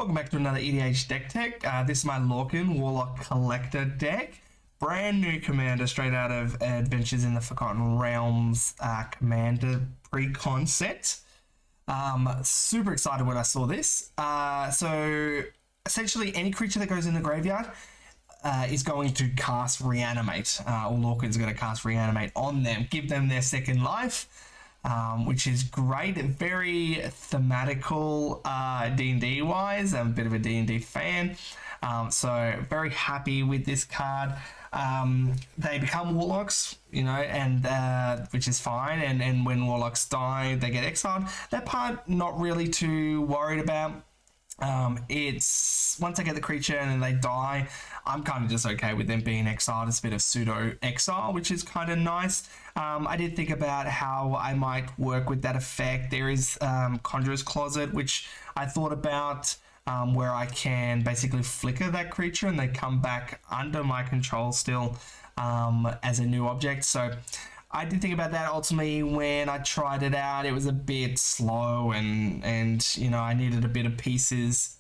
welcome back to another EDH deck tech. This is my Lorcan Warlock Collector deck. Brand new commander straight out of Adventures in the Forgotten Realms commander pre-con set. Super excited when I saw this. So essentially any creature that goes in the graveyard is going to cast Reanimate, or Lorcan's going to cast Reanimate on them, give them their second life. Which is great, very thematical D&D wise. I'm a bit of a D&D fan, so very happy with this card. They become Warlocks, you know, and which is fine, and when Warlocks die, they get exiled. That part, not really too worried about. It's once I get the creature and then they die, I'm kind of just okay with them being exiled. It's a bit of pseudo exile, which is kind of nice. I did think about how I might work with that effect. There is Conjurer's Closet, which I thought about, where I can basically flicker that creature and they come back under my control still as a new object. So I did think about that. Ultimately, when I tried it out, it was a bit slow and you know, I needed a bit of pieces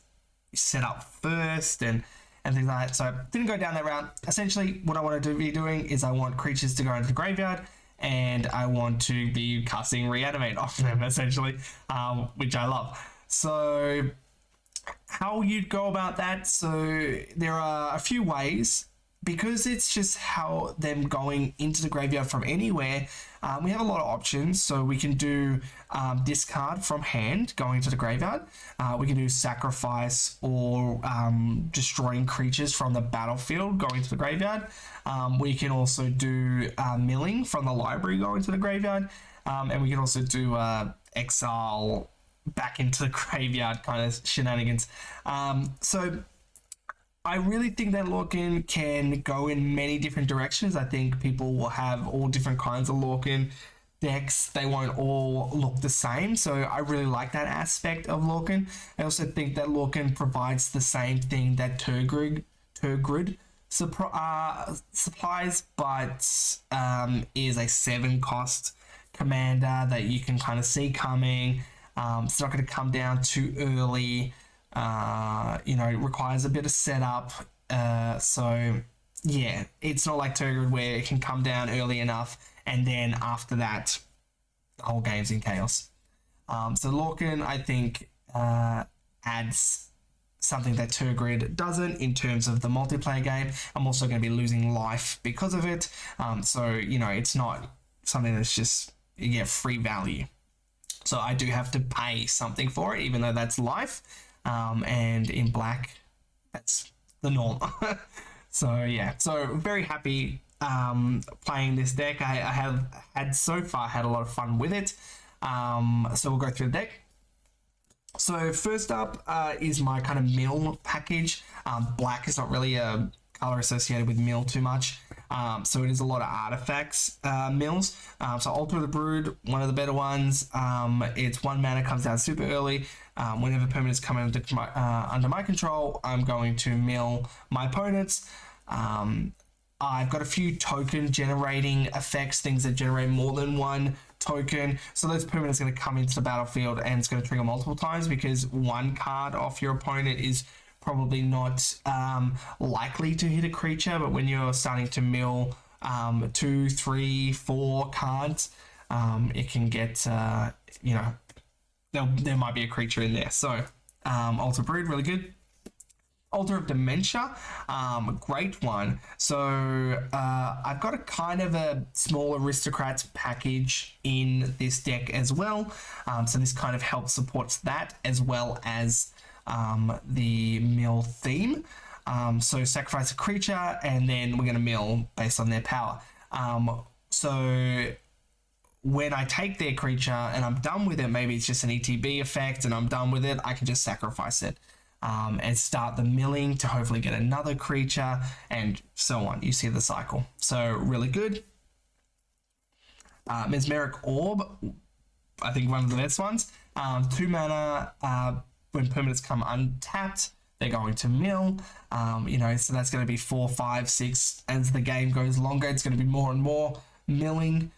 set up first and things like that. So I didn't go down that route. Essentially, what I want to be doing is I want creatures to go into the graveyard and I want to be casting Reanimate off them, essentially, which I love. So how you'd go about that? So there are a few ways. Because it's just how them going into the graveyard from anywhere, we have a lot of options. So we can do discard from hand going to the graveyard. We can do sacrifice or destroying creatures from the battlefield going to the graveyard. We can also do milling from the library going to the graveyard. And we can also do exile back into the graveyard kind of shenanigans. So I really think that Lorcan can go in many different directions. I think people will have all different kinds of Lorcan decks. They won't all look the same. So I really like that aspect of Lorcan. I also think that Lorcan provides the same thing that Tergrid supplies, but is a 7-cost commander that you can kind of see coming. It's not going to come down too early. You know, it requires a bit of setup. So yeah, it's not like Tergrid where it can come down early enough and then after that the whole game's in chaos. So Lorcan, I think, adds something that Tergrid doesn't in terms of the multiplayer game. I'm also going to be losing life because of it. So, you know, it's not something that's just, you get free value. So I do have to pay something for it, even though that's life. And in black, that's the norm. So yeah, so very happy playing this deck. I have had so far had a lot of fun with it. So we'll go through the deck. So first up is my kind of mill package. Black is not really a color associated with mill too much. So it is a lot of artifacts mills. So Altar the Brood, one of the better ones. It's 1 mana, comes down super early. Whenever permanents come under my control, I'm going to mill my opponents. I've got a few token generating effects, things that generate more than 1 token. So those permanents are going to come into the battlefield and it's going to trigger multiple times because 1 card off your opponent is probably not likely to hit a creature, but when you're starting to mill 2, 3, 4 cards, it can get, you know, there might be a creature in there. So Altar Brood, really good. Altar of Dementia, great one. So I've got a kind of a small Aristocrats package in this deck as well. So this kind of helps supports that as well as the mill theme. So sacrifice a creature and then we're going to mill based on their power. So when I take their creature and I'm done with it, maybe it's just an ETB effect and I'm done with it, I can just sacrifice it and start the milling to hopefully get another creature and so on. You see the cycle. So really good. Mesmeric Orb, I think one of the best ones. 2 mana, when permanents come untapped, they're going to mill. You know, so that's going to be 4, 5, 6. As the game goes longer, it's going to be more and more milling.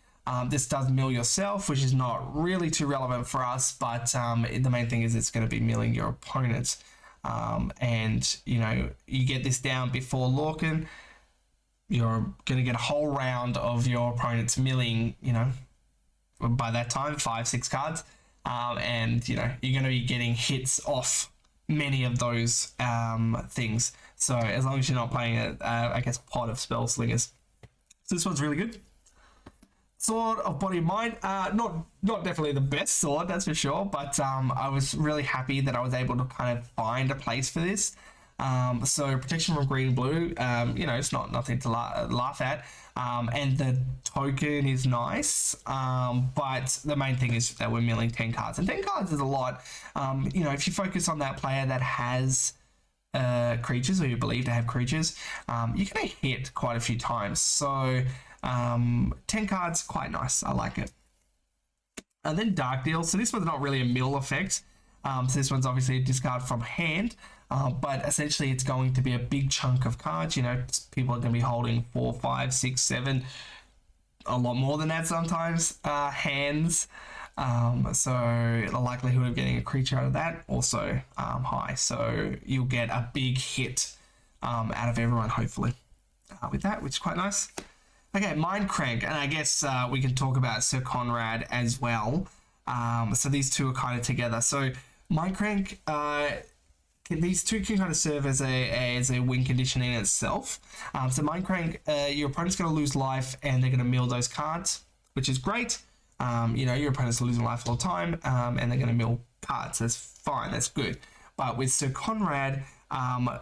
This does mill yourself, which is not really too relevant for us, but the main thing is it's going to be milling your opponents. and you know, you get this down before Lorcan, you're going to get a whole round of your opponent's milling, you know, by that time, 5-6 cards, and you know, you're going to be getting hits off many of those things. So as long as you're not playing I guess, a pot of spell slingers. So this one's really good. Sword of Body and Mind, not definitely the best sword, that's for sure, but I was really happy that I was able to kind of find a place for this. So protection from green and blue, you know, it's not nothing to laugh at, and the token is nice, but the main thing is that we're milling 10 cards, and 10 cards is a lot. You know, if you focus on that player that has creatures, or you believe to have creatures, you're going to hit quite a few times. So 10 cards, quite nice. I like it. And then Dark Deal. So this one's not really a mill effect. So this one's obviously a discard from hand, but essentially it's going to be a big chunk of cards. You know, people are going to be holding 4, 5, 6, 7, a lot more than that sometimes, hands. So the likelihood of getting a creature out of that also high. So you'll get a big hit out of everyone, hopefully, with that, which is quite nice. Okay, Mind Crank, and I guess we can talk about Sir Conrad as well. So these two are kind of together. So Mind Crank, these two can kind of serve as a win condition in itself. So Mind Crank, your opponent's going to lose life, and they're going to mill those cards, which is great. You know, your opponent's losing life all the time, and they're going to mill cards. That's fine, that's good. But with Sir Conrad,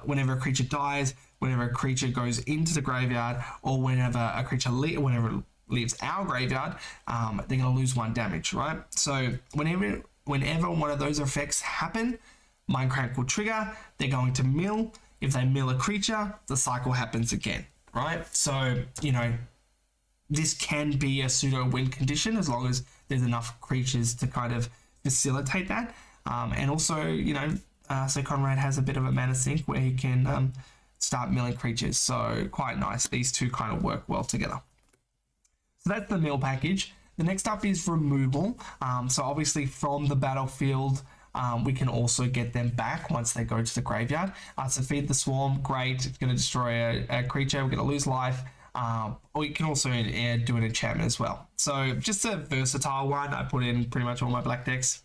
whenever a creature dies, whenever a creature goes into the graveyard, or whenever a creature leaves our graveyard, they're going to lose 1 damage, right? So whenever one of those effects happen, Mind Crank will trigger, they're going to mill. If they mill a creature, the cycle happens again, right? So, you know, this can be a pseudo win condition as long as there's enough creatures to kind of facilitate that. And also, you know, so Conrad has a bit of a mana sink where he can start milling creatures. So quite nice. These two kind of work well together. So that's the mill package. The next up is removal. So obviously from the battlefield, we can also get them back once they go to the graveyard. So Feed the Swarm, great. It's going to destroy a creature. We're going to lose life. Or you can also do an enchantment as well. So just a versatile one. I put in pretty much all my black decks.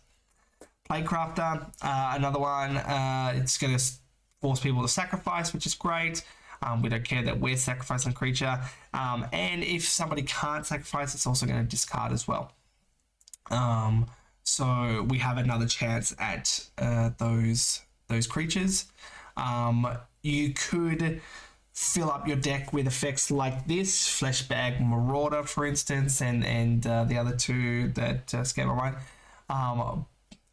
Playcrafter, another one. It's going to force people to sacrifice, which is great. We don't care that we're sacrificing a creature. And if somebody can't sacrifice, it's also going to discard as well. So we have another chance at those creatures. You could fill up your deck with effects like this, Fleshbag Marauder, for instance, and the other two that scare my mind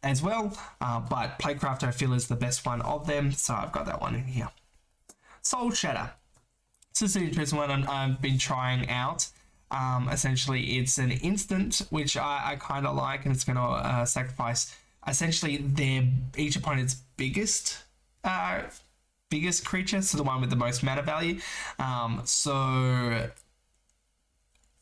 as well. But Playcrafter I feel is the best one of them, so I've got that one in here. Soul Shatter. This is an interesting one I've been trying out. Essentially, it's an instant, which I kind of like, and it's going to sacrifice essentially each opponent's biggest creature, so the one with the most mana value. So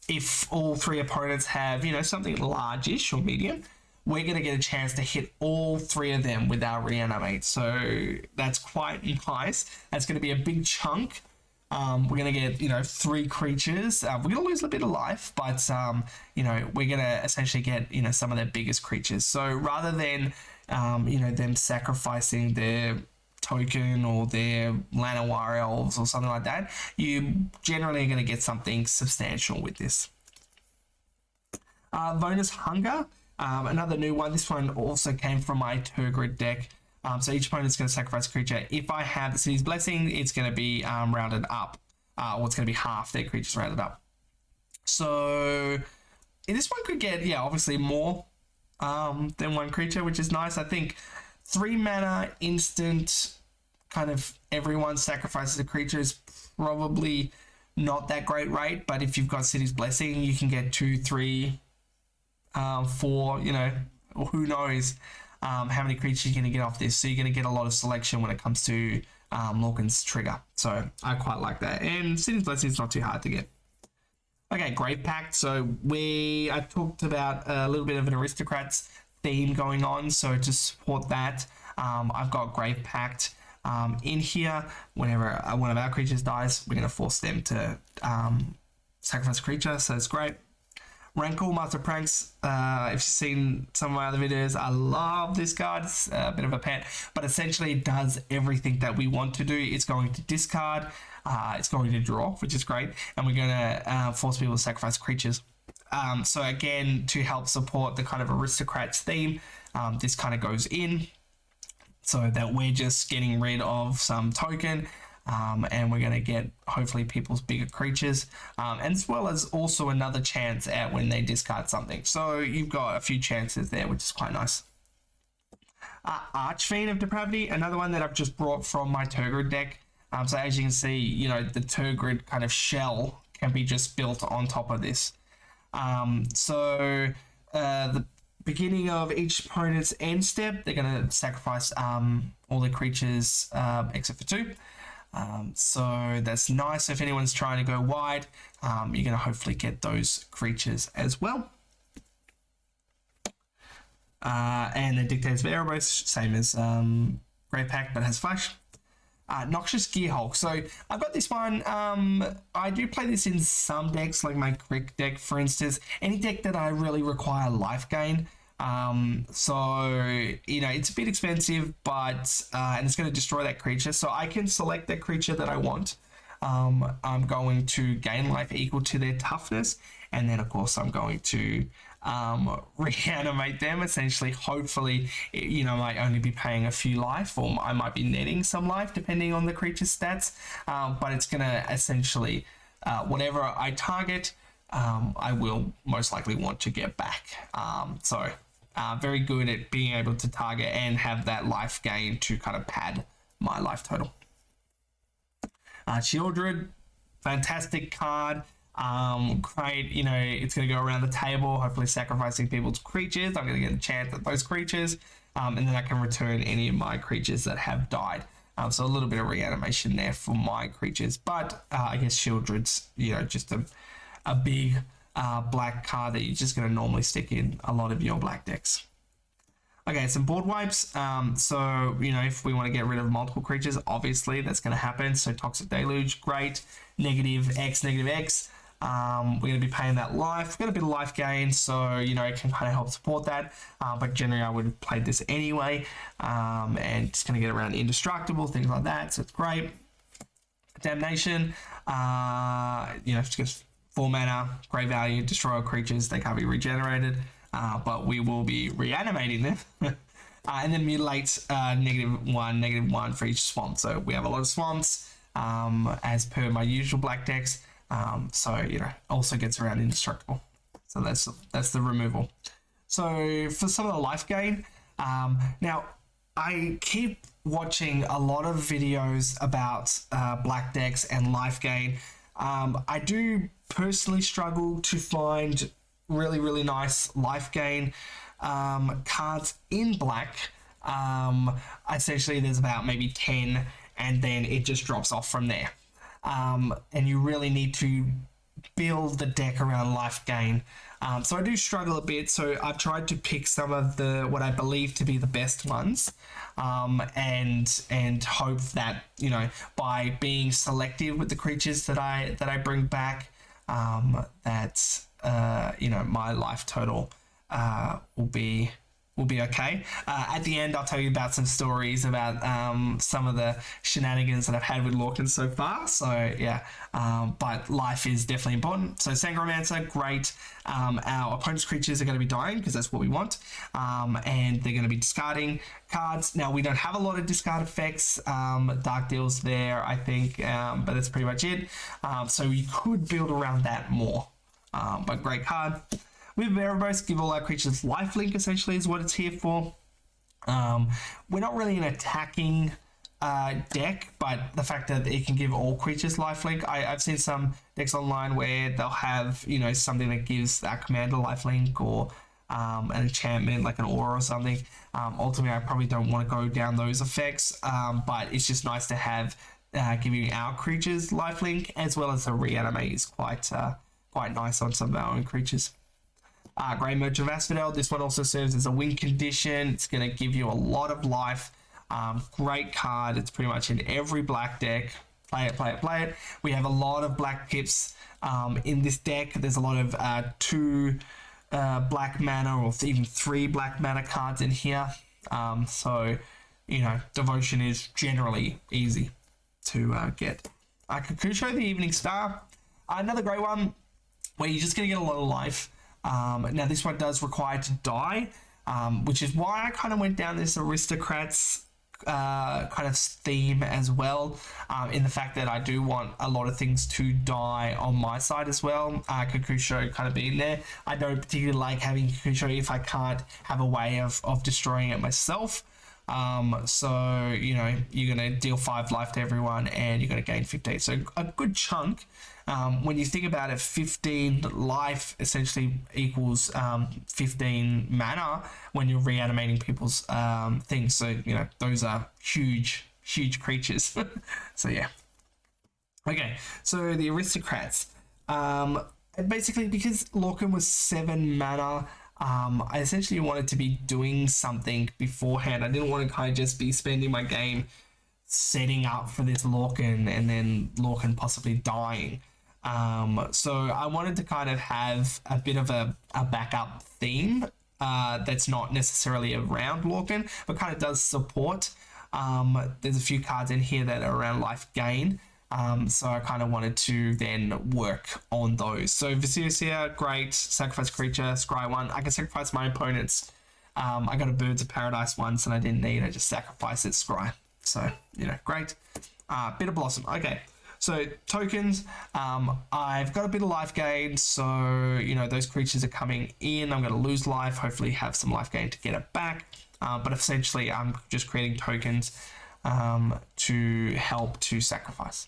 if all 3 opponents have, you know, something largish or medium, we're going to get a chance to hit all 3 of them with our reanimate. So that's quite nice. That's going to be a big chunk. We're going to get, you know, 3 creatures. We're going to lose a bit of life, but, you know, we're going to essentially get, you know, some of their biggest creatures. So rather than, you know, them sacrificing their token or their Llanowar elves or something like that, you generally are going to get something substantial with this. Vona's Hunger, another new one. This one also came from my Tergrid deck. So each opponent is going to sacrifice a creature. If I have the City's Blessing, it's going to be rounded up, or it's going to be half their creatures rounded up. So this one could get, yeah, obviously more than 1 creature, which is nice. I think 3 mana instant, kind of everyone sacrifices a creature is probably not that great rate, but if you've got City's Blessing, you can get 2, 3, 4, you know, or who knows how many creatures you're going to get off this. So you're going to get a lot of selection when it comes to Lorcan's trigger. So I quite like that. And City's Blessing is not too hard to get. Okay, Grave Pact. So I talked about a little bit of an Aristocrats theme going on. So to support that, I've got Grave Pact in here. Whenever one of our creatures dies, we're going to force them to sacrifice a creature, so it's great. Rankle, Master of Pranks. If you've seen some of my other videos, I love this card. It's a bit of a pet, but essentially it does everything that we want to do. It's going to discard, it's going to draw, which is great, and we're going to force people to sacrifice creatures. So again, to help support the kind of Aristocrats theme, this kind of goes in so that we're just getting rid of some token, and we're going to get hopefully people's bigger creatures, as well as also another chance at when they discard something. So you've got a few chances there, which is quite nice. Archfiend of Depravity, another one that I've just brought from my Turgid deck. So as you can see, you know, the Turgid kind of shell can be just built on top of this. The beginning of each opponent's end step, they're going to sacrifice all their creatures except for 2. So that's nice. If anyone's trying to go wide, you're going to hopefully get those creatures as well. And the Dictator's Variables, same as Grey Pact, but has Flash. Noxious Gearhulk. So I've got this one. I do play this in some decks, like my Crick deck, for instance. Any deck that I really require life gain. So, you know, it's a bit expensive, but and it's going to destroy that creature. So I can select that creature that I want. I'm going to gain life equal to their toughness, and then of course I'm going to reanimate them. Essentially, hopefully, you know, I might only be paying a few life, or I might be netting some life depending on the creature's stats. But it's going to essentially, whatever I target, I will most likely want to get back. So very good at being able to target and have that life gain to kind of pad my life total. Children, fantastic card. Great, you know, it's going to go around the table, hopefully sacrificing people's creatures. I'm going to get a chance at those creatures, and then I can return any of my creatures that have died. So a little bit of reanimation there for my creatures, but I guess Shieldred's, you know, just a big black card that you're just going to normally stick in a lot of your black decks. Okay, some board wipes. So, you know, if we want to get rid of multiple creatures, obviously that's going to happen. So Toxic Deluge, great. Negative X. We're going to be paying that life. We've got a bit of life gain, so, you know, it can kind of help support that. But generally, I would have played this anyway. And it's going to get around indestructible, things like that. So it's great. Damnation, you know, it's just 4 mana, great value, destroy all creatures. They can't be regenerated, but we will be reanimating them. And then Mutilate, -1 for each swamp. So we have a lot of swamps, as per my usual black decks. So, you know, also gets around indestructible. So that's the removal. So for some of the life gain, now I keep watching a lot of videos about black decks and life gain. I do personally struggle to find really nice life gain cards in black. Essentially there's about maybe 10, and then it just drops off from there. And you really need to build the deck around life gain. So I do struggle a bit, so I've tried to pick some of the what I believe to be the best ones, and hope that, you know, by being selective with the creatures that I bring back, that you know, my life total will be okay. At the end, I'll tell you about some stories about some of the shenanigans that I've had with Lorcan so far. So yeah, but life is definitely important. So Sangromancer, great. Our opponent's creatures are going to be dying because that's what we want, and they're going to be discarding cards. Now we don't have a lot of discard effects. Dark Deal's there, I think, but that's pretty much it. So you could build around that more, but great card. With Variables, give all our creatures lifelink, essentially, is what it's here for. We're not really an attacking deck, but the fact that it can give all creatures lifelink. I've seen some decks online where they'll have, you know, something that gives our commander lifelink, or an enchantment like an aura or something. Ultimately, I probably don't want to go down those effects, but it's just nice to have giving our creatures lifelink, as well as the reanimate is quite nice on some of our own creatures. Grey Merchant of Asphodel, this one also serves as a win condition. It's going to give you a lot of life, Great card. It's pretty much in every black deck. Play it, play it, play it. We have a lot of black pips in this deck. There's a lot of 2 black mana or even 3 black mana cards in here. So, you know, Devotion is generally easy to get. Kakusho, the Evening Star. Another great one where you're just going to get a lot of life. Now, this one does require to die, which is why I kind of went down this Aristocrats kind of theme as well, in the fact that I do want a lot of things to die on my side as well. Kakusho kind of being there. I don't particularly like having Kakusho if I can't have a way of destroying it myself. So, you know, you're going to deal 5 life to everyone and you're going to gain 15. So a good chunk. When you think about it, 15 life essentially equals 15 mana when you're reanimating people's things. So, you know, those are huge creatures. So, yeah. Okay, so the Aristocrats. Basically, because Lorcan was 7 mana, I essentially wanted to be doing something beforehand. I didn't want to kind of just be spending my game setting up for this Lorcan and then Lorcan possibly dying. So I wanted to kind of have a bit of a backup theme that's not necessarily around Lorcan, but kind of does support. There's a few cards in here that are around life gain. So I kind of wanted to then work on those. So Viscera, great. Sacrifice creature, scry 1. I can sacrifice my opponents. I got a Birds of Paradise once and I didn't need. I just sacrificed it, scry. So, you know, great. Bitter Blossom. Okay. So tokens, I've got a bit of life gain. So, you know, those creatures are coming in. I'm going to lose life, hopefully have some life gain to get it back. But essentially I'm just creating tokens to help to sacrifice.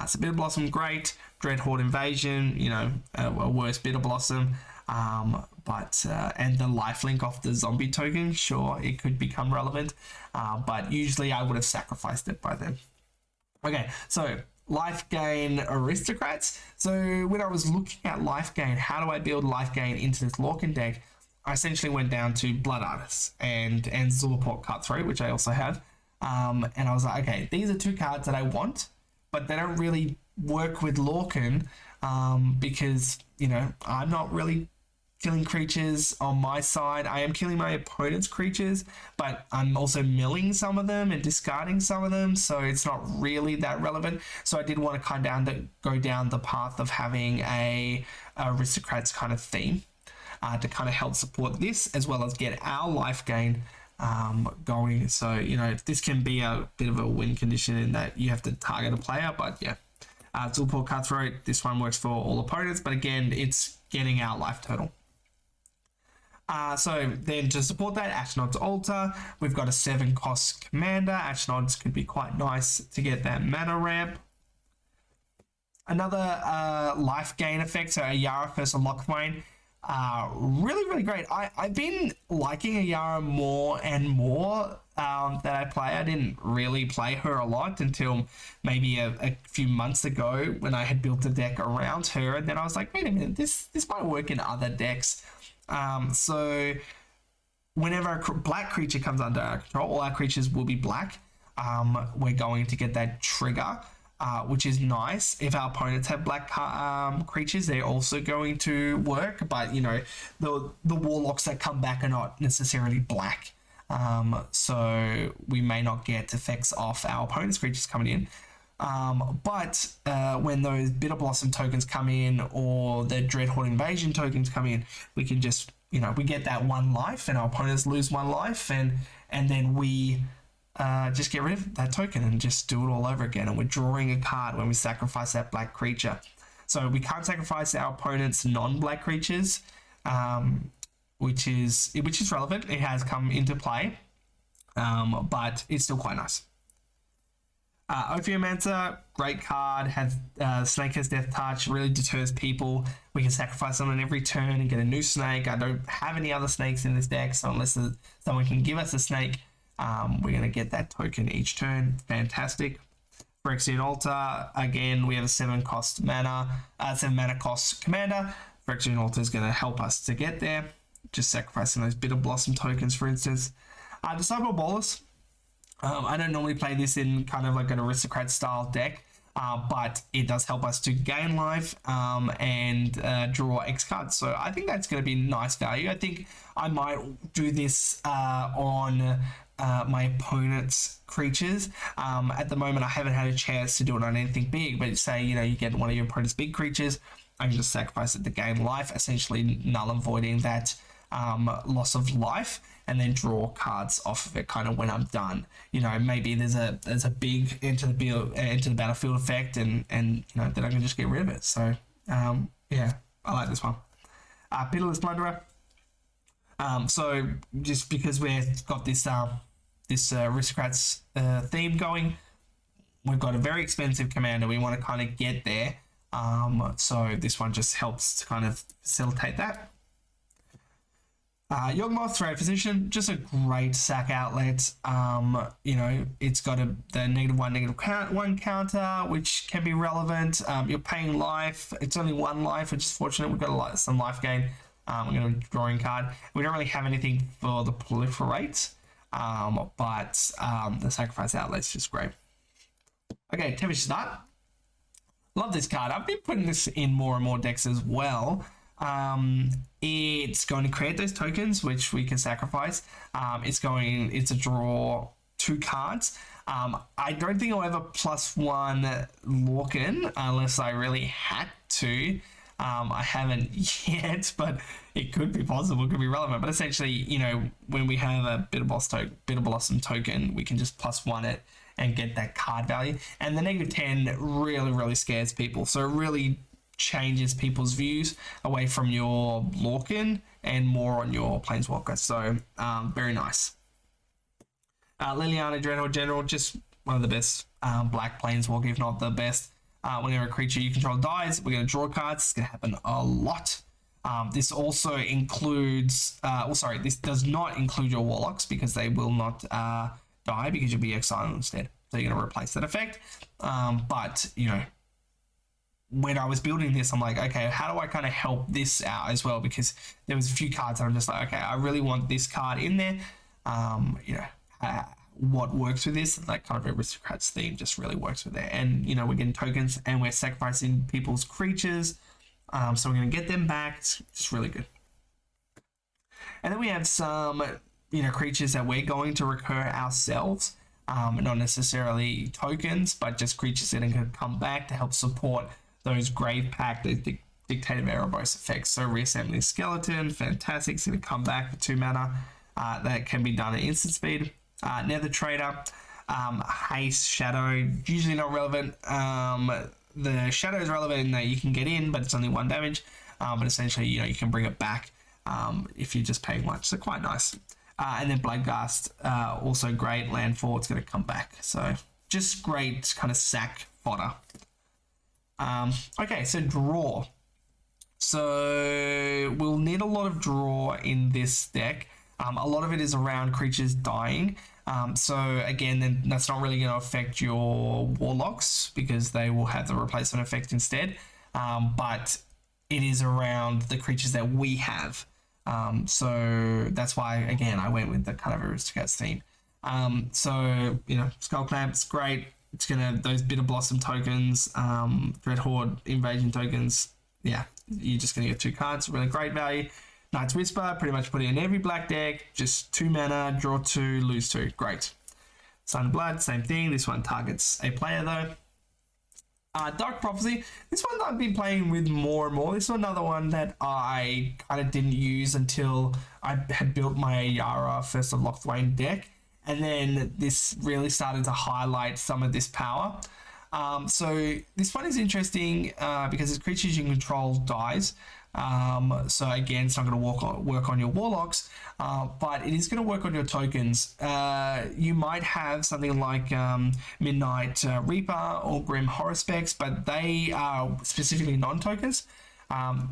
So Bitter Blossom, great. Dreadhorde Invasion, you know, a worse Bitter Blossom. And the lifelink off the zombie token, sure, it could become relevant. But usually I would have sacrificed it by then. Okay, so life gain Aristocrats. So when I was looking at life gain, how do I build life gain into this Lorcan deck? I essentially went down to Blood Artists and Zulaport Cutthroat, which I also have. And I was like, okay, these are 2 cards that I want, but they don't really work with Lorcan because, you know, I'm not really killing creatures on my side. I am killing my opponent's creatures, but I'm also milling some of them and discarding some of them, so it's not really that relevant. So I did want to kind of go down the path of having a Aristocrats kind of theme to kind of help support this, as well as get our life gain going. So, you know, this can be a bit of a win condition in that you have to target a player, but yeah. Zulaport Cutthroat, this one works for all opponents, but again, it's getting our life total. So then to support that, Ashnod's Altar, we've got a 7 cost commander. Ashnod's could be quite nice to get that mana ramp. Another life gain effect, so Ayara First Unlock Lane. Really great. I've been liking Ayara more and more that I play. I didn't really play her a lot until maybe a few months ago when I had built a deck around her, and then I was like, wait a minute, this might work in other decks. So whenever a black creature comes under our control, all our creatures will be black. We're going to get that trigger, which is nice. If our opponents have black creatures, they're also going to work, but you know, the warlocks that come back are not necessarily black. So we may not get effects off our opponent's creatures coming in. But when those Bitter Blossom tokens come in or the Dreadhorde Invasion tokens come in, we can just, you know, we get that 1 life and our opponents lose 1 life, and then we just get rid of that token and just do it all over again. And we're drawing a card when we sacrifice that black creature. So we can't sacrifice our opponent's non-black creatures, which is relevant. It has come into play, but it's still quite nice. Ophiomancer, great card, has Snake has Death Touch, really deters people. We can sacrifice someone every turn and get a new snake. I don't have any other snakes in this deck, so unless someone can give us a snake, we're going to get that token each turn. Fantastic. Phyrexian Altar, again, we have a 7 mana cost commander. Phyrexian Altar is going to help us to get there. Just sacrificing those Bitter Blossom tokens, for instance. Disciple Bolus. I don't normally play this in kind of like an Aristocrat style deck, but it does help us to gain life and draw X cards. So I think that's going to be nice value. I think I might do this on my opponent's creatures. At the moment, I haven't had a chance to do it on anything big, but say, you know, you get one of your opponent's big creatures, I can just sacrifice it to gain life, essentially null and voiding that loss of life, and then draw cards off of it kind of when I'm done. You know, maybe there's a big into the battlefield effect, and you know, then I can just get rid of it. So yeah, I like this one. Pitiless Plunderer. So just because we've got this Aristocrats theme going, we've got a very expensive commander. We want to kind of get there. So this one just helps to kind of facilitate that. Yawgmoth, Threat Physician, just a great sack outlet. You know, it's got the -1/-1 counter, which can be relevant. You're paying life. It's only 1 life, which is fortunate. We've got some life gain. We're going to drawing card. We don't really have anything for the proliferate, but the sacrifice outlet's just great. Okay, Tempest Start. Love this card. I've been putting this in more and more decks as well. It's going to create those tokens which we can sacrifice. It's a draw 2 cards. I don't think I'll ever +1 Lorcan unless I really had to. I haven't yet, but it could be possible, it could be relevant. But essentially, you know, when we have a Bitter Blossom token, we can just +1 it and get that card value. And the -10 really scares people. So it really changes people's views away from your Lorcan and more on your Planeswalker. So very nice. Liliana Dreadhorde General, just one of the best black Planeswalker, if not the best. Whenever a creature you control dies, we're going to draw cards. It's going to happen a lot. This also includes, this does not include your Warlocks because they will not die because you'll be exiled instead. So you're going to replace that effect. But, you know, when I was building this, I'm like, okay, how do I kind of help this out as well? Because there was a few cards that I'm just like, okay, I really want this card in there. You know, what works with this, that kind of Aristocrats theme just really works with it. And, you know, we're getting tokens and we're sacrificing people's creatures. So we're going to get them back. It's just really good. And then we have some, you know, creatures that we're going to recur ourselves. Not necessarily tokens, but just creatures that can come back to help support those Grave Pact, those Dictative Erebos effects. So Reassembling Skeleton, fantastic. It's going to come back for 2 mana. That can be done at instant speed. Nether Trader, Haste, Shadow, usually not relevant. The Shadow is relevant in that you can get in, but it's only 1 damage. But essentially, you know, you can bring it back if you're just paying much. So quite nice. And then Bloodghast, also great. Landfall, it's going to come back. So just great kind of sack fodder. Okay, so draw. So we'll need a lot of draw in this deck. A lot of it is around creatures dying. So again, then that's not really going to affect your Warlocks because they will have the replacement effect instead. But it is around the creatures that we have. So that's why, again, I went with the kind of Aristocrats theme. So, you know, Skull Clamp's great. It's going to, those Bitter Blossom tokens, Dreadhorde Invasion tokens, yeah, you're just going to get 2 cards. Really great value. Knight's Whisper, pretty much put it in every black deck. Just 2 mana, draw 2, lose 2. Great. Sun Blood, same thing. This one targets a player though. Dark Prophecy. This one I've been playing with more and more. This is another one that I kind of didn't use until I had built my Yara First of Locthwain deck. And then this really started to highlight some of this power. So this one is interesting because it's creatures you control dies. So again, it's not going to work on your Warlocks, but it is going to work on your tokens. You might have something like Midnight Reaper or Grim Horror Specs, but they are specifically non-tokens.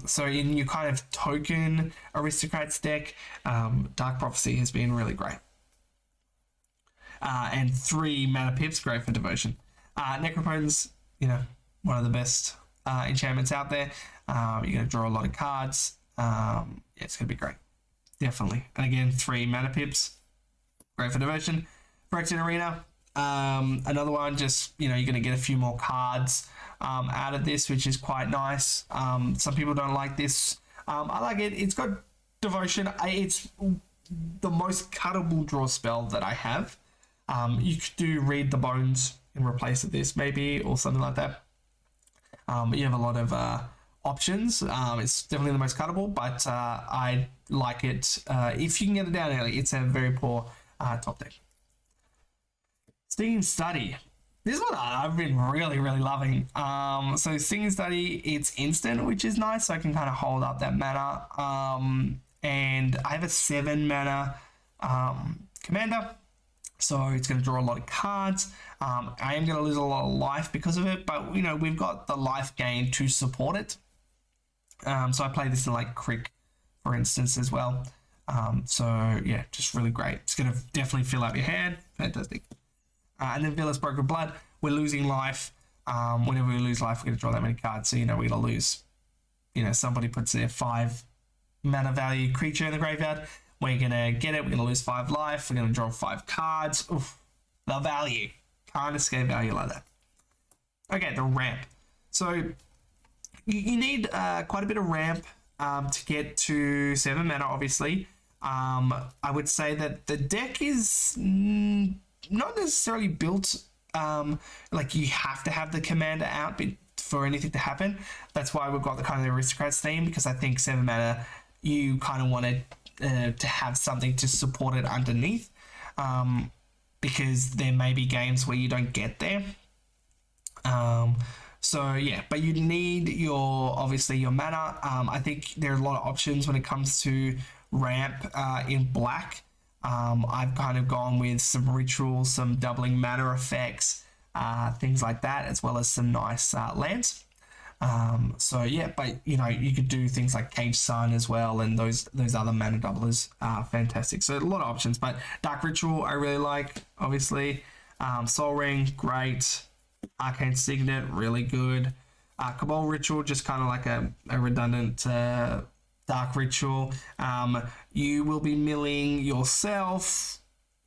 So in your kind of token Aristocrats deck, Dark Prophecy has been really great. And 3 mana pips, great for Devotion. Necropotence, you know, one of the best enchantments out there. You're going to draw a lot of cards. Yeah, it's going to be great. Definitely. And again, 3 mana pips. Great for Devotion. Phyrexian Arena, another one, just, you know, you're going to get a few more cards out of this, which is quite nice. Some people don't like this. I like it. It's got Devotion. It's the most cuttable draw spell that I have. You could do Read the Bones in replace of this, maybe, or something like that. But you have a lot of options. It's definitely the most cuttable, but I like it. If you can get it down early, it's a very poor top deck. Sting and Study. This one I've been really, really loving. So Sting and Study, it's instant, which is nice, so I can kind of hold up that mana. And I have a 7 mana commander, so it's going to draw a lot of cards. I am going to lose a lot of life because of it, but, you know, we've got the life gain to support it. So I play this in like Crick, for instance, as well. So yeah, just really great. It's going to definitely fill up your hand. Fantastic. And then Villa's Broken Blood. We're losing life. Whenever we lose life, we're going to draw that many cards. So, you know, we're going to lose. You know, somebody puts their 5 mana value creature in the graveyard. We're going to get it. We're going to lose 5 life. We're going to draw 5 cards. Oof, the value. Can't escape value like that. Okay, the ramp. So you need quite a bit of ramp to get to 7 mana, obviously. I would say that the deck is not necessarily built like you have to have the commander out for anything to happen. That's why we've got the kind of the Aristocrats theme, because I think 7 mana, you kind of want to have something to support it underneath, because there may be games where you don't get there. So yeah, but you need obviously your mana. I think there are a lot of options when it comes to ramp in black. I've kind of gone with some rituals, some doubling mana effects, things like that, as well as some nice lands. So yeah, but you know, you could do things like Cage Sun as well, and those other mana doublers are fantastic. So a lot of options, but Dark Ritual I really like, obviously. Soul Ring, great. Arcane Signet, really good. Cabal Ritual, just kind of like a redundant Dark Ritual. You will be milling yourself.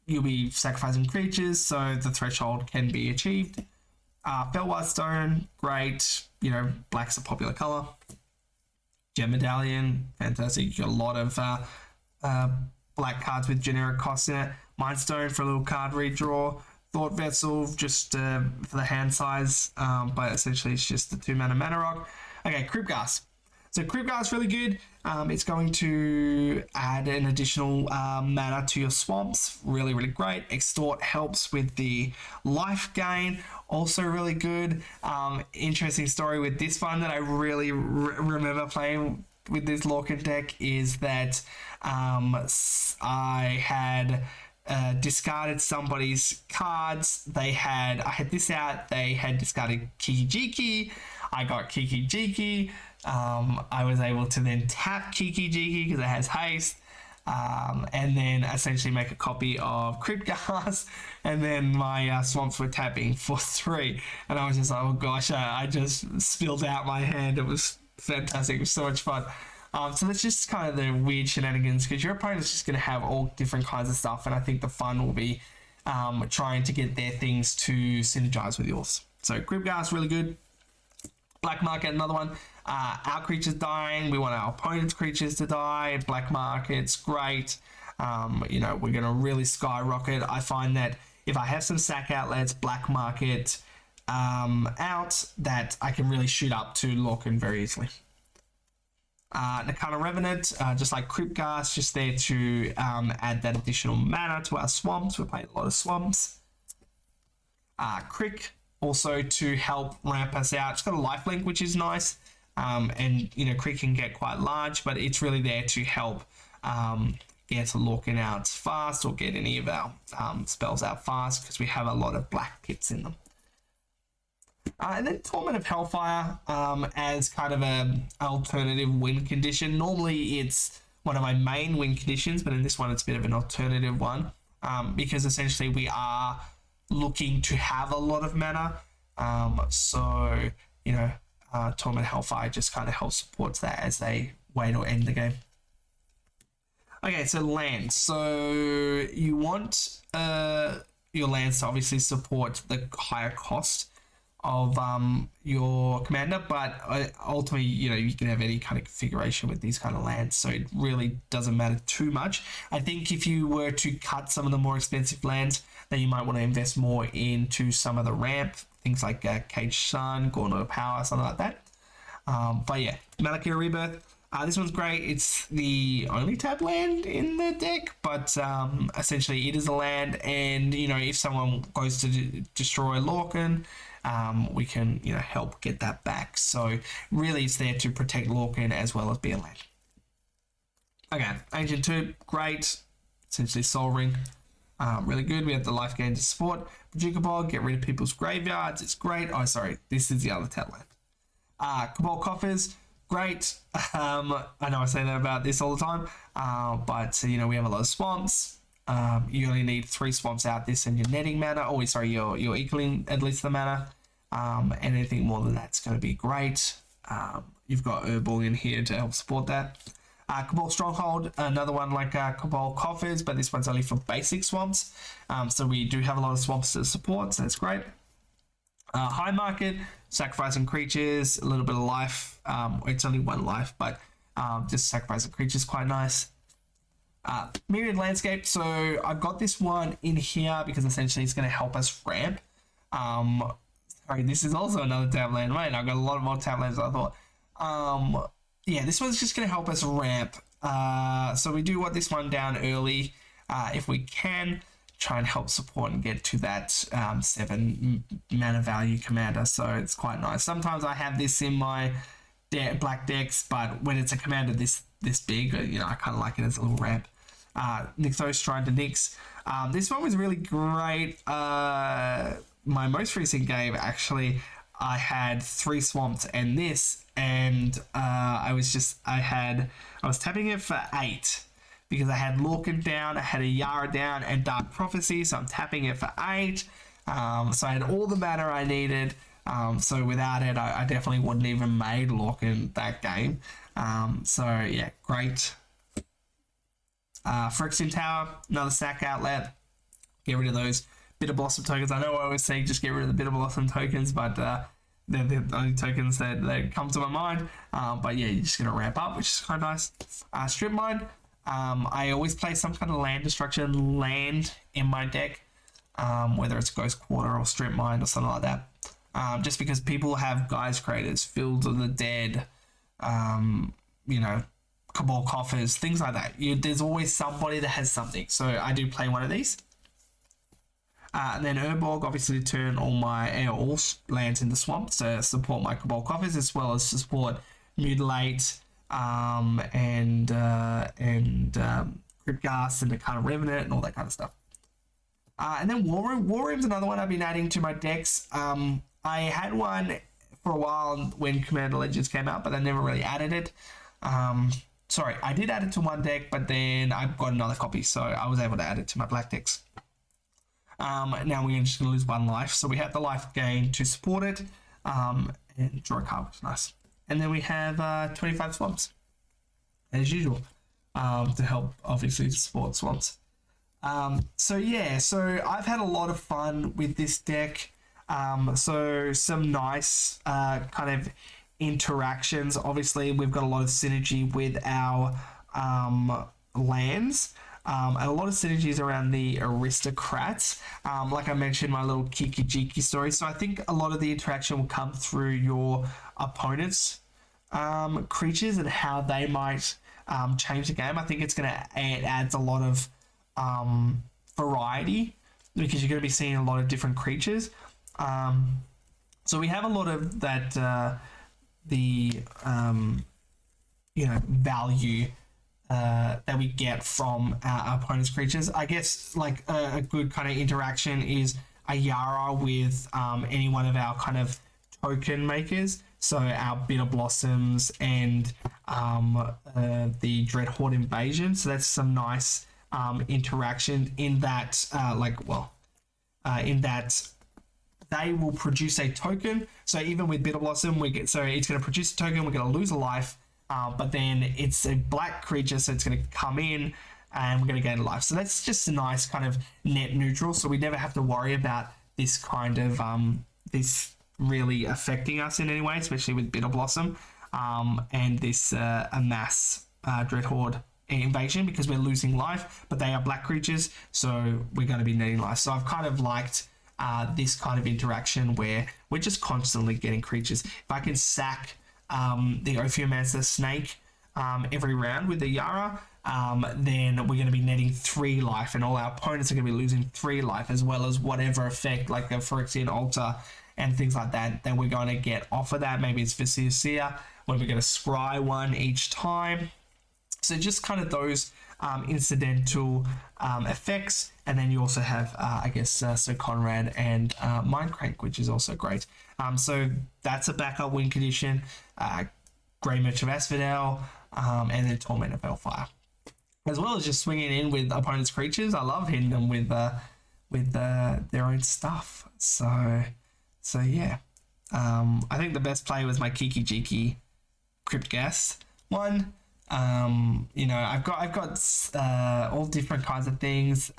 You'll be sacrificing creatures, so the threshold can be achieved. Felwar Stone, great. You know, black's a popular color. Gem Medallion, fantastic. You got a lot of black cards with generic costs in it. Mind Stone for a little card redraw. Thought Vessel, just for the hand size, but essentially it's just the 2 mana rock. Okay, Crypt Gas. So Crypt Gas really good. It's going to add an additional mana to your swamps. Really, really great. Extort helps with the life gain. Also really good. Interesting story with this one that I really remember playing with this Lorcan deck is that I had discarded somebody's cards. I had this out. They had discarded Kiki Jiki. I got Kiki Jiki. I was able to then tap Kiki Jiki because it has haste, and then essentially make a copy of Crypt Gas, and then my swamps were tapping for 3, and I was just like, oh gosh, I just spilled out my hand. It was fantastic. It was so much fun. So that's just kind of the weird shenanigans, because your opponent's just going to have all different kinds of stuff, and I think the fun will be trying to get their things to synergize with yours. So Crypt Gas, really good. Black Market, another one. Our creatures dying, we want our opponent's creatures to die. Black Market's great. You know, we're going to really skyrocket. I find that if I have some sack outlets, Black Market out, that I can really shoot up to Lorcan very easily. Nakana Revenant, just like Crypt Gas, just there to add that additional mana to our swamps. We're playing a lot of swamps. Crick, also to help ramp us out. It's got a lifelink, which is nice. And, you know, Crick can get quite large, but it's really there to help get Lorcan out fast, or get any of our spells out fast, because we have a lot of black pits in them. And then Torment of Hellfire as kind of an alternative win condition. Normally it's one of my main win conditions, but in this one it's a bit of an alternative one, because essentially we are looking to have a lot of mana. So, you know, Torment of Hellfire just kind of helps supports that as a way to end the game. Okay, so land. So you want your lands to obviously support the higher cost of your commander, but ultimately, you know, you can have any kind of configuration with these kind of lands, so it really doesn't matter too much. I think if you were to cut some of the more expensive lands, then you might want to invest more into some of the ramp, things like Cage Sun, Gauntlet of Power, something like that. But yeah, Malaca Rebirth. This one's great. It's the only tap land in the deck, but essentially it is a land, and you know, if someone goes to destroy Lorcan, we can, you know, help get that back. So really it's there to protect Lorcan as well as be a land. Okay, Ancient Tube, great. Essentially Soul Ring, really good. We have the life gain to support. Paducah Bog, get rid of people's graveyards. It's great. Oh, sorry, this is the other tap land. Cabal Coffers, great. I know I say that about this all the time, but you know, we have a lot of swamps. You only need 3 swamps out this, and your netting mana. Oh, sorry, you're equaling at least the mana. And anything more than that's going to be great. You've got Herbal in here to help support that. Cabal Stronghold, another one like Cabal Coffers, but this one's only for basic swamps. So we do have a lot of swamps to support, so that's great. High Market, sacrificing creatures, a little bit of life. It's only 1 life, but just sacrificing creatures quite nice. Myriad Landscape, so I've got this one in here because essentially it's going to help us ramp. Sorry, this is also another tab land. Wait, I've got a lot more tab lands than I thought. Yeah, this one's just going to help us ramp. So we do want this one down early if we can. Try and help support and get to that 7 mana value commander. So it's quite nice. Sometimes I have this in my black decks, but when it's a commander this big, you know, I kind of like it as a little ramp. Nixos trying to Nix. This one was really great. My most recent game, actually, I had 3 swamps and this, and I was tapping it for 8. Because I had Lorcan down, I had a Yara down, and Dark Prophecy, so I'm tapping it for 8. So I had all the mana I needed. So without it, I definitely wouldn't even made Lorcan that game. So yeah, great. Phyrexian Tower, another sack outlet. Get rid of those Bitter Blossom tokens. I know I always say just get rid of the Bitter Blossom tokens, but they're the only tokens that come to my mind. But yeah, you're just going to ramp up, which is quite nice. Strip Mine. I always play some kind of land destruction land in my deck, whether it's Ghost Quarter or Strip Mine or something like that. Just because people have Guise Creators, Fields of the Dead, you know, Cabal Coffers, things like that. There's always somebody that has something. So I do play one of these. And then Urborg, obviously, to turn all lands into swamps to support my Cabal Coffers, as well as to support Mutilate, and Cryptghast and the kind of Revenant and all that kind of stuff. And then War Room. War Room's another one I've been adding to my decks. I had one for a while when Commander Legends came out, but I never really added it. Sorry, I did add it to one deck, but then I got another copy, so I was able to add it to my black decks. Now we're just going to lose 1 life, so we have the life gain to support it, and draw a card, which is nice. And then we have 25 swamps, as usual, to help, obviously, support swamps. So yeah, so I've had a lot of fun with this deck. So some nice kind of interactions. Obviously, we've got a lot of synergy with our lands. And a lot of synergies around the Aristocrats. Like I mentioned, my little Kiki-Jiki story. So I think a lot of the interaction will come through your opponent's creatures and how they might change the game. I think it adds a lot of variety because you're going to be seeing a lot of different creatures. So we have a lot of that, value that we get from our opponent's creatures. I guess like a good kind of interaction is a Yara with any one of our kind of token makers. So our Bitter Blossoms and the Dreadhorde Invasion. So that's some nice interaction in that, in that they will produce a token. So even with Bitter Blossom, it's going to produce a token. We're going to lose a life. But then it's a black creature, so it's going to come in and we're going to gain life. So that's just a nice kind of net neutral. So we never have to worry about this kind of this really affecting us in any way, especially with Bitter Blossom and this Amass Dreadhorde invasion, because we're losing life, but they are black creatures, so we're going to be netting life. So I've kind of liked this kind of interaction where we're just constantly getting creatures. If I can sack the Ophiomancer snake every round with the Yara, then we're going to be netting 3 life, and all our opponents are going to be losing 3 life, as well as whatever effect like the Phyrexian Altar and things like that we're going to get off of that. Maybe it's Viscera, where we're going to scry 1 each time. So just kind of those incidental effects, and then you also have, I guess, Sir Conrad and Mindcrank, which is also great. So that's a backup win condition. Grey Merch of Asphodel, and then Torment of Hellfire, as well as just swinging in with opponents' creatures. I love hitting them with their own stuff. So yeah, I think the best play was my Kiki Jiki Crypt Gas one. I've got all different kinds of things.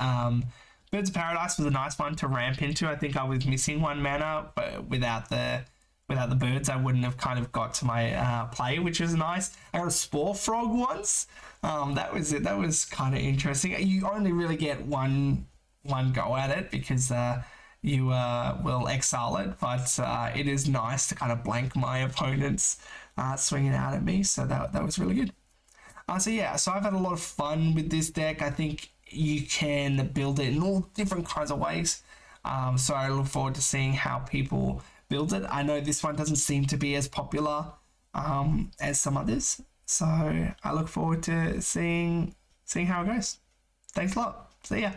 Birds of Paradise was a nice one to ramp into. I think I was missing 1 mana, but without the birds, I wouldn't have kind of got to my play, which was nice. I got a Spore Frog once. That was it. That was kind of interesting. You only really get one go at it, because you will exile it, but it is nice to kind of blank my opponents swinging out at me. So that was really good. So I've had a lot of fun with this deck. I think you can build it in all different kinds of ways. So I look forward to seeing how people build it. I know this one doesn't seem to be as popular as some others. So I look forward to seeing how it goes. Thanks a lot. See ya.